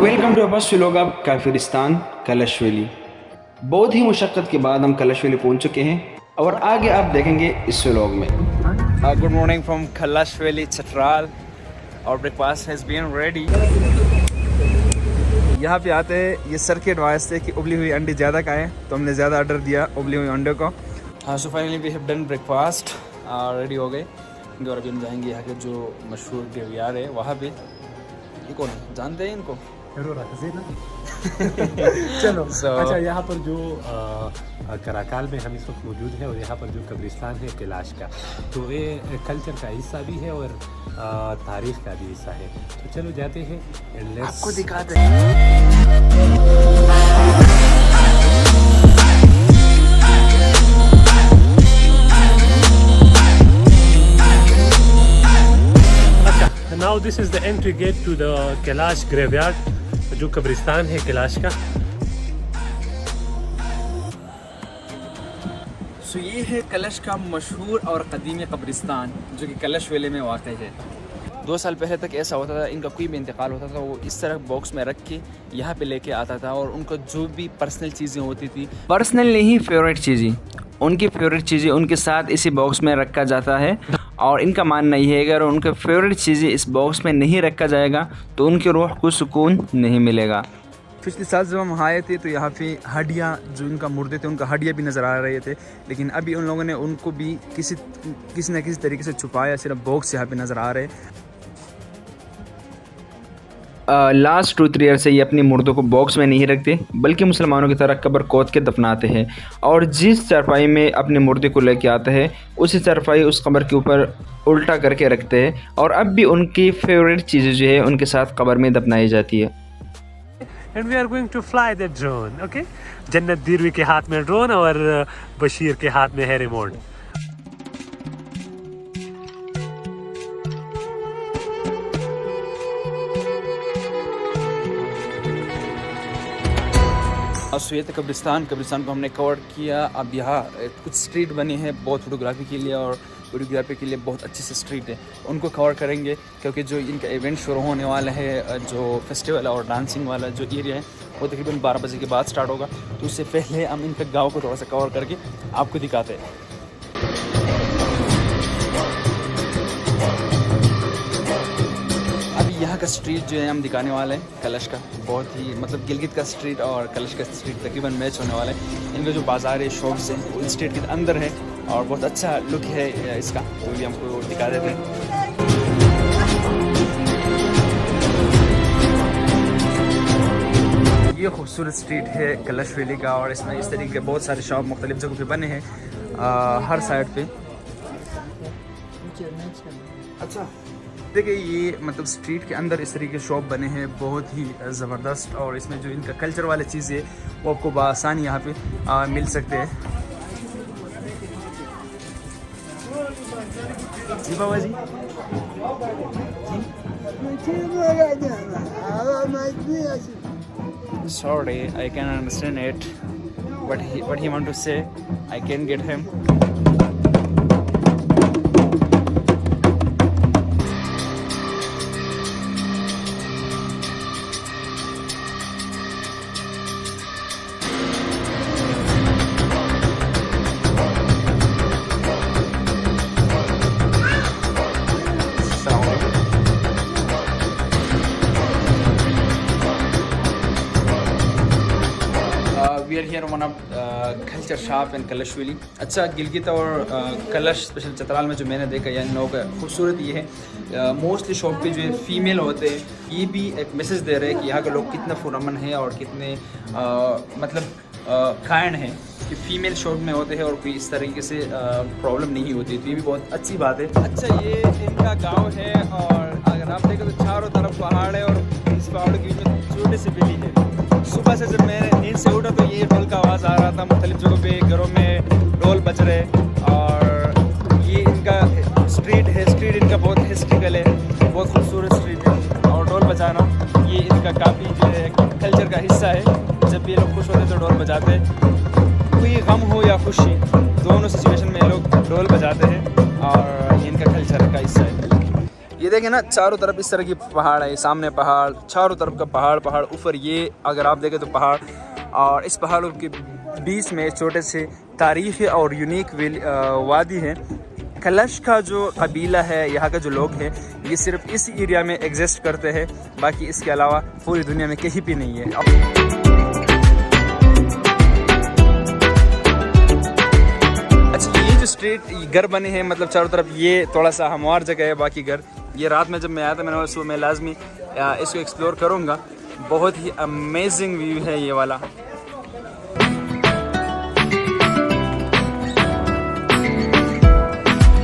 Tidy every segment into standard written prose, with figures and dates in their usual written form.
Welcome to Abbas श्रीलोगा Kafiristan कलश valley. बहुत ही मुशक्क़त के बाद हम कलश वैली पहुंच चुके हैं और आगे आप देखेंगे इस व्लॉग में। गुड मॉर्निंग फ्रॉम कलश वैली चतराल और ब्रेकफास्ट हैज़ बीन रेडी। यहाँ पे आते हैं ये सर के एडवाइस थे कि उबली हुई अंडे ज़्यादा खाएं, तो हमने ज़्यादा ऑर्डर दिया उबली हुई अंडे को। हाँ, so finally we have done breakfast, ready हो गए और अभी हम जाएंगे यहाँ के जो मशहूर ग्रेवियार्ड है वहाँ पे। ये कौन है, जानते हैं इनको? चलो So- अच्छा, यहाँ पर जो कराकाल में हम इस वक्त मौजूद है और यहाँ पर जो कब्रिस्तान है कैलाश का, तो ये कल्चर का हिस्सा भी है और तारीख का भी हिस्सा है। तो चलो जाते हैं and let's- आपको दिखाते हैं। Now this is the entry gate to the Kailash graveyard, जो कब्रिस्तान है कैलाश का। सो ये है कलश का मशहूर और कदीमी कब्रिस्तान जो कि कलश वैली में वाक़ है। 2 साल पहले तक ऐसा होता था, इनका कोई भी इंतकाल होता था वो इस तरह बॉक्स में रख के यहाँ पे लेके आता था और उनको जो भी पर्सनल चीज़ें होती थी, पर्सनल नहीं, फेवरेट चीज़ें, उनकी फेवरेट चीज़ें उनके साथ इसी बॉक्स में रखा जाता है। और इनका मानना ये है अगर उनके फेवरेट चीज़ें इस बॉक्स में नहीं रखा जाएगा तो उनकी रूह को सुकून नहीं मिलेगा। पिछले साल जब हम आए थे तो यहाँ पे हड्डियाँ, जो इनका मुर्दे थे उनका हड्डियाँ भी नज़र आ रहे थे, लेकिन अभी उन लोगों ने उनको भी किसी न किसी तरीके से छुपाया, सिर्फ बॉक्स यहाँ पे नज़र आ रहे हैं। लास्ट 2-3 ईयर से ये अपनी मुर्दों को बॉक्स में नहीं रखते बल्कि मुसलमानों की तरह कब्र खोद के दफनाते हैं और जिस चारपाई में अपने मुर्दे को लेके आते हैं उसी चारपाई उस कब्र के ऊपर उल्टा करके रखते हैं और अब भी उनकी फेवरेट चीज़ें जो है उनके साथ कब्र में दफनाई जाती है। And we are going to fly that drone, okay? जन्नत दीरवी के हाथ में ड्रोन और बशीर के हाथ में है रिमोट। सुयत कब्रिस्तान को हमने कवर किया। अब यहाँ कुछ स्ट्रीट बनी है बहुत फोटोग्राफी के लिए और वीडियोग्राफी के लिए बहुत अच्छी सी स्ट्रीट है, उनको कवर करेंगे क्योंकि जो इनका इवेंट शुरू होने वाला है, जो फेस्टिवल और डांसिंग वाला जो एरिया है वो तकरीबन 12 बजे के बाद स्टार्ट होगा। तो उससे पहले हम इनका गाँव को थोड़ा सा कवर करके आपको दिखाते हैं। यहाँ का स्ट्रीट जो है हम दिखाने वाले हैं कलश का, बहुत ही मतलब गिलगित का स्ट्रीट और कलश का स्ट्रीट तकरीबन मैच होने वाला है। इनका जो बाज़ार है, शॉप्स हैं, वो स्ट्रीट के अंदर है और बहुत अच्छा लुक है इसका, तो भी हमको दिखा देते हैं। ये खूबसूरत स्ट्रीट है कलश वैली का और इसमें इस तरीके के बहुत सारे शॉप मुख्तलिफ जगहों पे बने हैं हर साइड पे। अच्छा देखिए, ये मतलब स्ट्रीट के अंदर इस तरीके के शॉप बने हैं बहुत ही ज़बरदस्त और इसमें जो इनका कल्चर वाले चीज़ें वो आपको बआसानी यहाँ पे मिल सकते हैं। जी बाबा जी, sorry I can understand it but he want to say I can get him. We are here one of culture shop in Kalash valley. अच्छा, गिलगित और कलश स्पेशल चतराल में जो मैंने देखा या इन लोगों का खूबसूरत ये है, मोस्टली शॉप पे जो है फीमेल होते हैं, ये भी एक मैसेज दे रहे हैं कि यहाँ के लोग कितना पुरअमन है और कितने मतलब काइंड हैं कि फ़ीमेल शॉप में होते हैं और कोई इस तरीके से प्रॉब्लम नहीं होती, तो ये भी बहुत अच्छी बात है। अच्छा, ये इनका गाँव है और अगर आप देखें तो चारों तरफ पहाड़ है और इस पहाड़ के बीच में छोटी सी बिल्ली है। सुबह से जब मैं नींद से उठा तो ये ढोल का आवाज़ आ रहा था, मुख्तलिफ जगहों पे घरों में ढोल बज रहे और ये इनका स्ट्रीट है, स्ट्रीट इनका बहुत हिस्ट्रिकल है, बहुत खूबसूरत स्ट्रीट है और ढोल बजाना ये इनका काफ़ी जो है कल्चर का हिस्सा है। जब भी ये लोग खुश होते तो ढोल बजाते हैं, कोई गम हो या खुशी दोनों सिचुएशन में ये लोग ढोल बजाते हैं और ये इनका कल्चर का हिस्सा है। ये देखें ना, चारों तरफ इस तरह की पहाड़ है, सामने पहाड़, चारों तरफ का पहाड़ पहाड़, ऊपर ये अगर आप देखें तो पहाड़, और इस पहाड़ों के बीच में छोटे से तारीख़ी और यूनिक वादी है। कलश का जो कबीला है, यहाँ का जो लोग हैं, ये सिर्फ इस एरिया में एग्जिस्ट करते हैं, बाकी इसके अलावा पूरी दुनिया में कहीं भी नहीं है। अच्छा, ये जो स्ट्रीट घर बने हैं, मतलब चारों तरफ, ये थोड़ा सा हमवार जगह है। बाकी घर, ये रात में जब मैं आया था, मैंने सुबह मैं लाजमी इसको एक्सप्लोर करूँगा। बहुत ही अमेजिंग व्यू है ये वाला।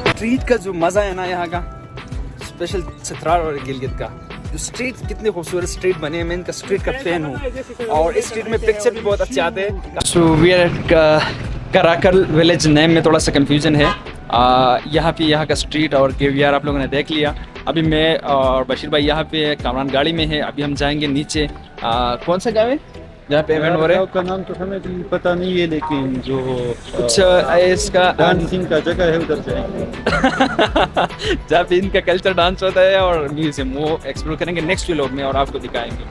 स्ट्रीट का जो मज़ा है ना यहाँ का, स्पेशल चित्राल और गिलगित का जो स्ट्रीट, कितने खूबसूरत स्ट्रीट बने हैं। मैं इनका स्ट्रीट का फैन हूँ, और इस स्ट्रीट में पिक्चर भी बहुत अच्छे आते हैं। So we are Karakal village name में थोड़ा सा कंफ्यूजन है। यहाँ का स्ट्रीट और केवीआर आप लोगों ने देख लिया। अभी मैं और बशीर भाई यहाँ पे कामरान गाड़ी में है। अभी हम जाएंगे नीचे। कौन सा गाँव है जहाँ पे इवेंट हो रहा है? का नाम तो हमें पता नहीं है, लेकिन जो कुछ इसका डांसिंग का जगह है उधर जाएंगे। जहाँ पे इनका कल्चर डांस होता है और म्यूजियम, वो एक्सप्लोर करेंगे नेक्स्ट व्लॉग में और आपको दिखाएंगे।